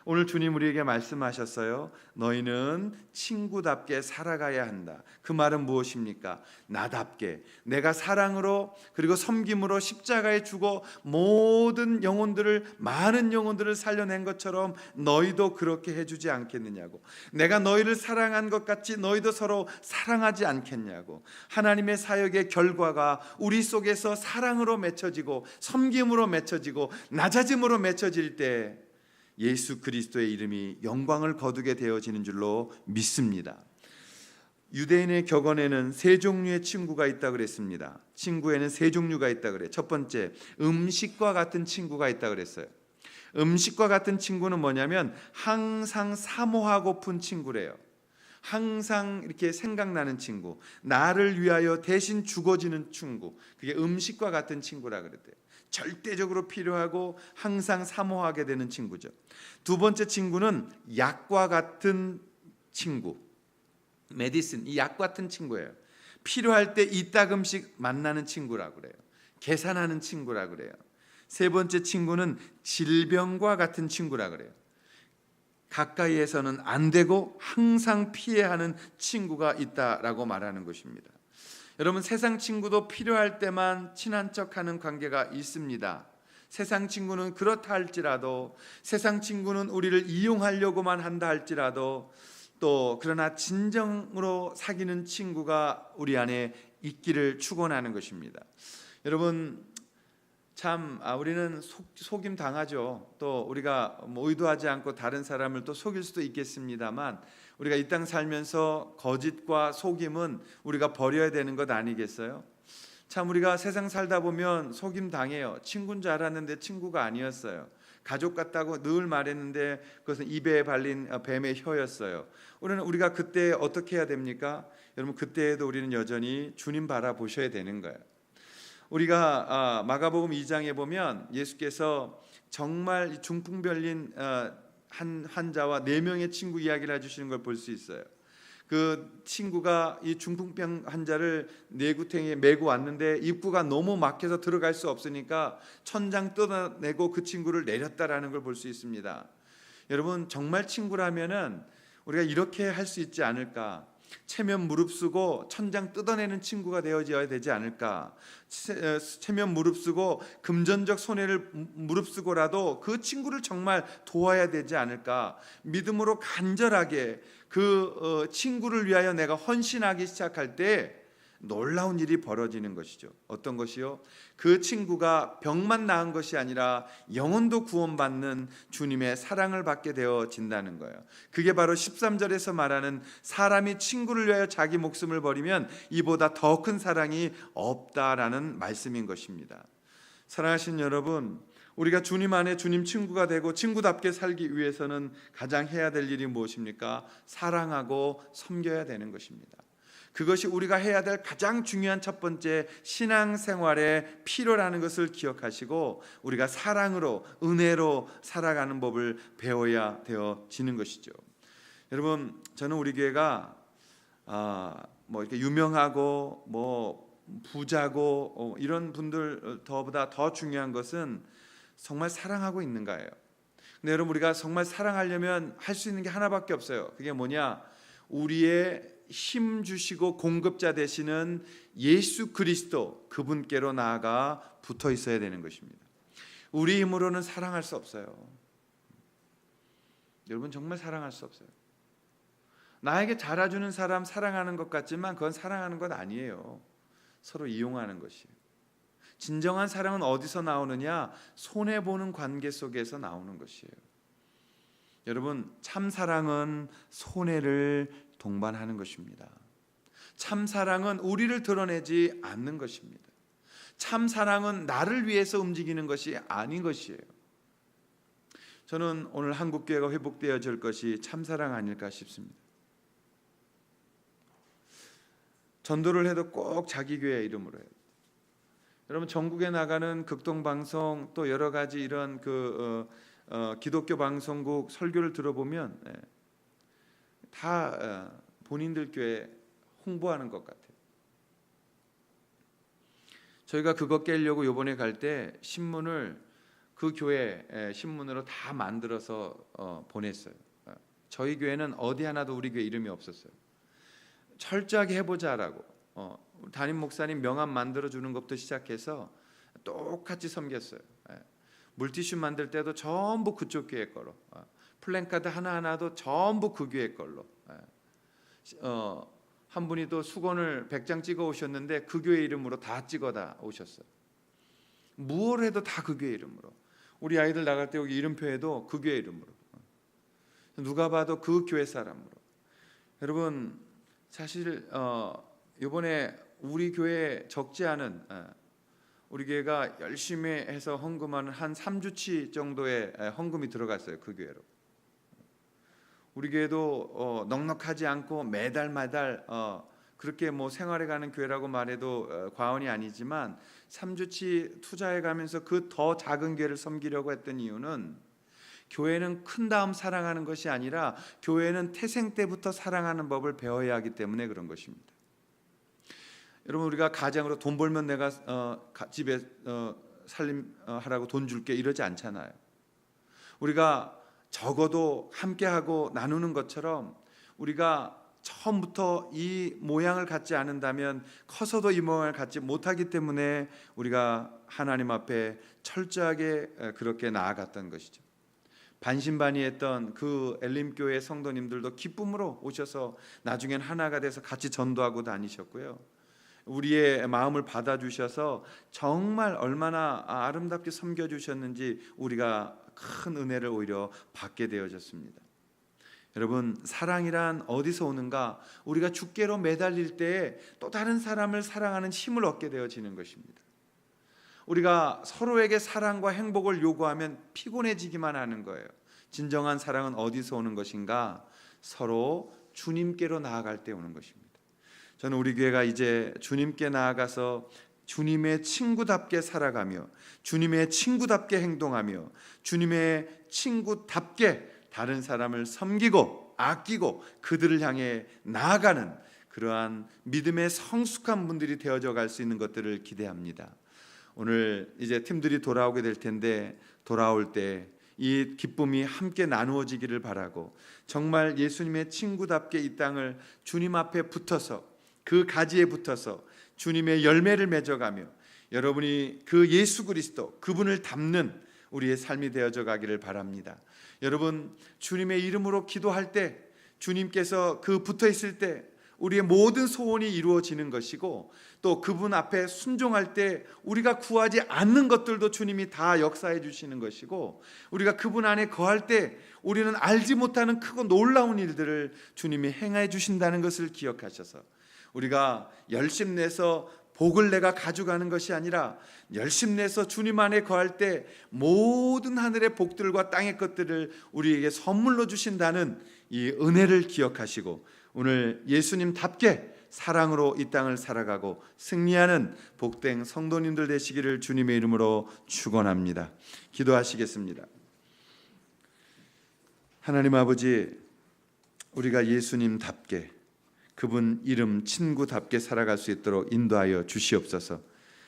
A: 오늘 주님 우리에게 말씀하셨어요. 너희는 친구답게 살아가야 한다. 그 말은 무엇입니까? 나답게 내가 사랑으로 그리고 섬김으로 십자가에 죽어 모든 영혼들을, 많은 영혼들을 살려낸 것처럼 너희도 그렇게 해주지 않겠느냐고. 내가 너희를 사랑한 것 같이 너희도 서로 사랑하지 않겠냐고. 하나님의 사역의 결과가 우리 속에서 사랑으로 맺혀지고 섬김으로 맺혀지고 낮아짐으로 맺혀질 때 예수 그리스도의 이름이 영광을 거두게 되어지는 줄로 믿습니다. 유대인의 격언에는 세 종류의 친구가 있다 그랬습니다. 친구에는 세 종류가 있다 그래요. 첫 번째, 음식과 같은 친구가 있다 그랬어요. 음식과 같은 친구는 뭐냐면 항상 사모하고픈 친구래요. 항상 이렇게 생각나는 친구, 나를 위하여 대신 죽어지는 친구, 그게 음식과 같은 친구라 그랬대요. 절대적으로 필요하고 항상 사모하게 되는 친구죠. 두 번째 친구는 약과 같은 친구, 메디슨, 이 약 같은 친구예요. 필요할 때 이따금씩 만나는 친구라 그래요. 계산하는 친구라 그래요. 세 번째 친구는 질병과 같은 친구라 그래요. 가까이에서는 안 되고 항상 피해야 하는 친구가 있다라고 말하는 것입니다. 여러분, 세상 친구도 필요할 때만 친한 척하는 관계가 있습니다. 세상 친구는 그렇다 할지라도, 세상 친구는 우리를 이용하려고만 한다 할지라도, 또 그러나 진정으로 사귀는 친구가 우리 안에 있기를 축원하는 것입니다. 여러분, 참 우리는 속임 당하죠. 또 우리가 의도하지 않고 다른 사람을 또 속일 수도 있겠습니다만, 우리가 이 땅 살면서 거짓과 속임은 우리가 버려야 되는 것 아니겠어요? 참 우리가 세상 살다 보면 속임 당해요. 친구인 줄 알았는데 친구가 아니었어요. 가족 같다고 늘 말했는데 그것은 입에 발린 뱀의 혀였어요. 우리가 그때 어떻게 해야 됩니까? 여러분, 그때에도 우리는 여전히 주님 바라보셔야 되는 거예요. 우리가 마가복음 2장에 보면 예수께서 정말 중풍별린 한 환자와 4명의 친구 이야기를 해주시는 걸 볼 수 있어요. 그 친구가 이 중풍병 환자를 내구탱이에 메고 왔는데 입구가 너무 막혀서 들어갈 수 없으니까 천장 뜯어내고 그 친구를 내렸다라는 걸 볼 수 있습니다. 여러분, 정말 친구라면은 우리가 이렇게 할 수 있지 않을까? 체면 무릅쓰고 천장 뜯어내는 친구가 되어져야 되지 않을까? 체면 무릅쓰고 금전적 손해를 무릅쓰고라도 그 친구를 정말 도와야 되지 않을까? 믿음으로 간절하게 그 친구를 위하여 내가 헌신하기 시작할 때 놀라운 일이 벌어지는 것이죠. 어떤 것이요? 그 친구가 병만 나은 것이 아니라 영혼도 구원받는 주님의 사랑을 받게 되어진다는 거예요. 그게 바로 13절에서 말하는 사람이 친구를 위하여 자기 목숨을 버리면 이보다 더 큰 사랑이 없다라는 말씀인 것입니다. 사랑하신 여러분, 우리가 주님 안에 주님 친구가 되고 친구답게 살기 위해서는 가장 해야 될 일이 무엇입니까? 사랑하고 섬겨야 되는 것입니다. 그것이 우리가 해야 될 가장 중요한 첫 번째 신앙생활의 필요라는 것을 기억하시고 우리가 사랑으로, 은혜로 살아가는 법을 배워야 되어지는 것이죠. 여러분, 저는 우리 교회가 이렇게 유명하고 부자고 이런 분들 더보다 더 중요한 것은 정말 사랑하고 있는가예요. 근데 여러분, 우리가 정말 사랑하려면 할 수 있는 게 하나밖에 없어요. 그게 뭐냐? 우리의 힘 주시고 공급자 되시는 예수 그리스도, 그분께로 나아가 붙어 있어야 되는 것입니다. 우리 힘으로는 사랑할 수 없어요. 여러분, 정말 사랑할 수 없어요. 나에게 잘해주는 사람 사랑하는 것 같지만 그건 사랑하는 것 아니에요. 서로 이용하는 것이에요. 진정한 사랑은 어디서 나오느냐? 손해보는 관계 속에서 나오는 것이에요. 여러분, 참 사랑은 손해를 동반하는 것입니다. 참 사랑은 우리를 드러내지 않는 것입니다. 참 사랑은 나를 위해서 움직이는 것이 아닌 것이에요. 저는 오늘 한국교회가 회복되어질 것이 참 사랑 아닐까 싶습니다. 전도를 해도 꼭 자기 교회 이름으로 해요. 여러분, 전국에 나가는 극동방송 또 여러 가지 이런 기독교 방송국 설교를 들어보면 다 본인들 교회 홍보하는 것 같아요. 저희가 그거 깨려고 이번에 갈 때 신문을 그 교회 신문으로 다 만들어서 보냈어요. 저희 교회는 어디 하나도 우리 교회 이름이 없었어요. 철저하게 해보자라고 담임 목사님 명함 만들어주는 것부터 시작해서 똑같이 섬겼어요. 물티슈 만들 때도 전부 그쪽 교회 거로, 플랜카드 하나하나도 전부 그 교회 걸로, 한 분이 또 수건을 100장 찍어 오셨는데 그 교회 이름으로 다 찍어다 오셨어요. 무엇을 해도 다 그 교회 이름으로. 우리 아이들 나갈 때 여기 이름표에도 그 교회 이름으로, 누가 봐도 그 교회 사람으로. 여러분 사실 이번에 우리 교회 적지 않은 우리 교회가 열심히 해서 헌금하는 한 3주치 정도의 헌금이 들어갔어요. 그 교회로. 우리 교회도 넉넉하지 않고 매달 그렇게 뭐 생활해 가는 교회라고 말해도 과언이 아니지만 3주치 투자해 가면서 그 더 작은 교회를 섬기려고 했던 이유는 교회는 큰 다음 사랑하는 것이 아니라 교회는 태생 때부터 사랑하는 법을 배워야 하기 때문에 그런 것입니다. 여러분 우리가 가장으로 돈 벌면 내가 집에 살림하라고 돈 줄게 이러지 않잖아요. 우리가 적어도 함께하고 나누는 것처럼 우리가 처음부터 이 모양을 갖지 않는다면 커서도 이 모양을 갖지 못하기 때문에 우리가 하나님 앞에 철저하게 그렇게 나아갔던 것이죠. 반신반의했던 그 엘림교회 성도님들도 기쁨으로 오셔서 나중엔 하나가 돼서 같이 전도하고 다니셨고요. 우리의 마음을 받아주셔서 정말 얼마나 아름답게 섬겨주셨는지 우리가 큰 은혜를 오히려 받게 되어졌습니다. 여러분 사랑이란 어디서 오는가? 우리가 주께로 매달릴 때에 또 다른 사람을 사랑하는 힘을 얻게 되어지는 것입니다. 우리가 서로에게 사랑과 행복을 요구하면 피곤해지기만 하는 거예요. 진정한 사랑은 어디서 오는 것인가? 서로 주님께로 나아갈 때 오는 것입니다. 저는 우리 교회가 이제 주님께 나아가서 주님의 친구답게 살아가며 주님의 친구답게 행동하며 주님의 친구답게 다른 사람을 섬기고 아끼고 그들을 향해 나아가는 그러한 믿음의 성숙한 분들이 되어져 갈 수 있는 것들을 기대합니다. 오늘 이제 팀들이 돌아오게 될 텐데 돌아올 때 이 기쁨이 함께 나누어지기를 바라고 정말 예수님의 친구답게 이 땅을 주님 앞에 붙어서 그 가지에 붙어서 주님의 열매를 맺어가며 여러분이 그 예수 그리스도 그분을 닮는 우리의 삶이 되어져 가기를 바랍니다. 여러분 주님의 이름으로 기도할 때 주님께서 그 붙어 있을 때 우리의 모든 소원이 이루어지는 것이고 또 그분 앞에 순종할 때 우리가 구하지 않는 것들도 주님이 다 역사해 주시는 것이고 우리가 그분 안에 거할 때 우리는 알지 못하는 크고 놀라운 일들을 주님이 행해 주신다는 것을 기억하셔서 우리가 열심내서 복을 내가 가져가는 것이 아니라 열심내서 주님 안에 거할 때 모든 하늘의 복들과 땅의 것들을 우리에게 선물로 주신다는 이 은혜를 기억하시고 오늘 예수님답게 사랑으로 이 땅을 살아가고 승리하는 복된 성도님들 되시기를 주님의 이름으로 축원합니다. 기도하시겠습니다. 하나님 아버지, 우리가 예수님답게 그분 이름 친구답게 살아갈 수 있도록 인도하여 주시옵소서.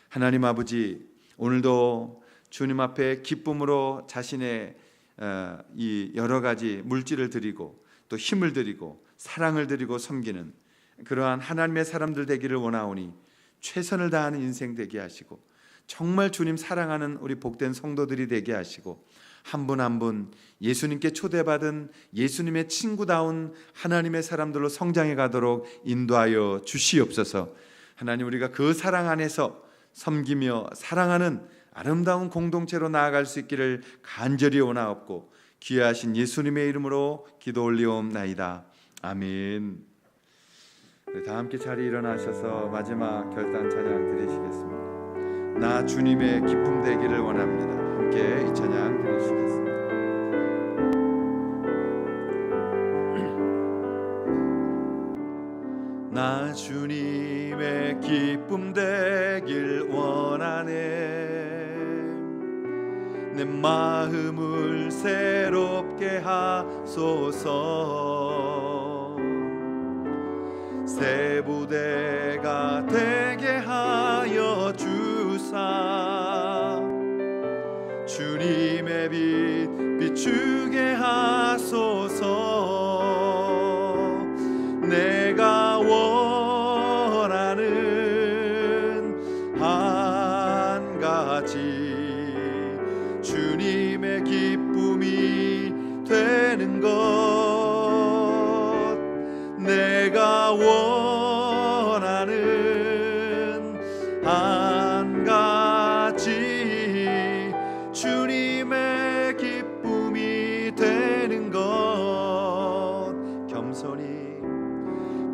A: 하나님 아버지, 오늘도 주님 앞에 기쁨으로 자신의 이 여러 가지 물질을 드리고 또 힘을 드리고 사랑을 드리고 섬기는 그러한 하나님의 사람들 되기를 원하오니 최선을 다하는 인생 되게 하시고 정말 주님 사랑하는 우리 복된 성도들이 되게 하시고 한 분 한 분 예수님께 초대받은 예수님의 친구다운 하나님의 사람들로 성장해 가도록 인도하여 주시옵소서. 하나님, 우리가 그 사랑 안에서 섬기며 사랑하는 아름다운 공동체로 나아갈 수 있기를 간절히 원하옵고 귀하신 예수님의 이름으로 기도 올리옵나이다. 아멘. 다 함께 자리에 일어나셔서 마지막 결단 찬양 드리시겠습니다. 나 주님의 기쁨 되기를 원합니다. 함께 이 찬양 드리시겠습니다. 나 주님의 기쁨 되길 원하네. 내 마음을 새롭게 하소서. 새 부대가 되게 하여 주사. 주님 주님의 빛 비추게 하소서. 내가 원하는 한 가지 주님의 기쁨이 되는 것. 내가 원하는 한 가지 주님의 기쁨이 되는 것.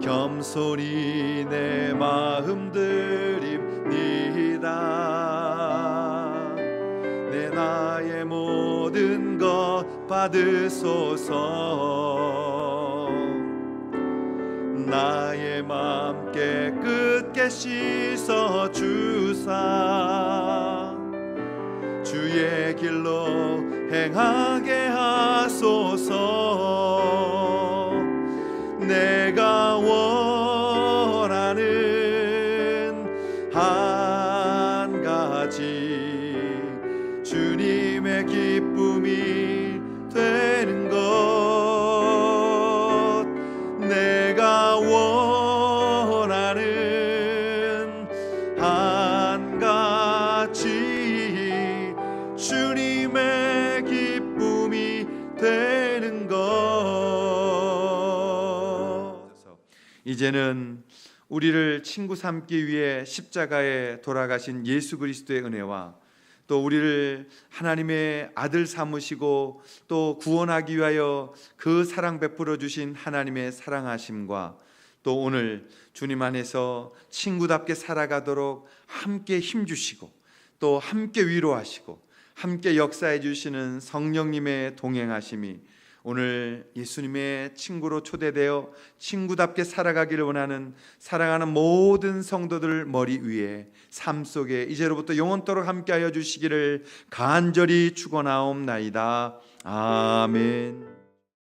A: 겸손히 내 마음 드립니다. 내 나의 모든 것 받으소서. 나의 맘 깨끗게 씻어 주사 주의 길로 행하게 하소서. 내가 원하는 한 가지 주님의 기쁨이 되는 것. 내가 원하는 한 가지 주님의 기쁨이 되는 것. 이제는 우리를 친구 삼기 위해 십자가에 돌아가신 예수 그리스도의 은혜와 또 우리를 하나님의 아들 삼으시고 또 구원하기 위하여 그 사랑 베풀어 주신 하나님의 사랑하심과 또 오늘 주님 안에서 친구답게 살아가도록 함께 힘주시고 또 함께 위로하시고 함께 역사해 주시는 성령님의 동행하심이 오늘 예수님의 친구로 초대되어 친구답게 살아가기를 원하는 사랑하는 모든 성도들 머리 위에 삶 속에 이제로부터 영원토록 함께하여 주시기를 간절히 축원하옵나이다. 아멘.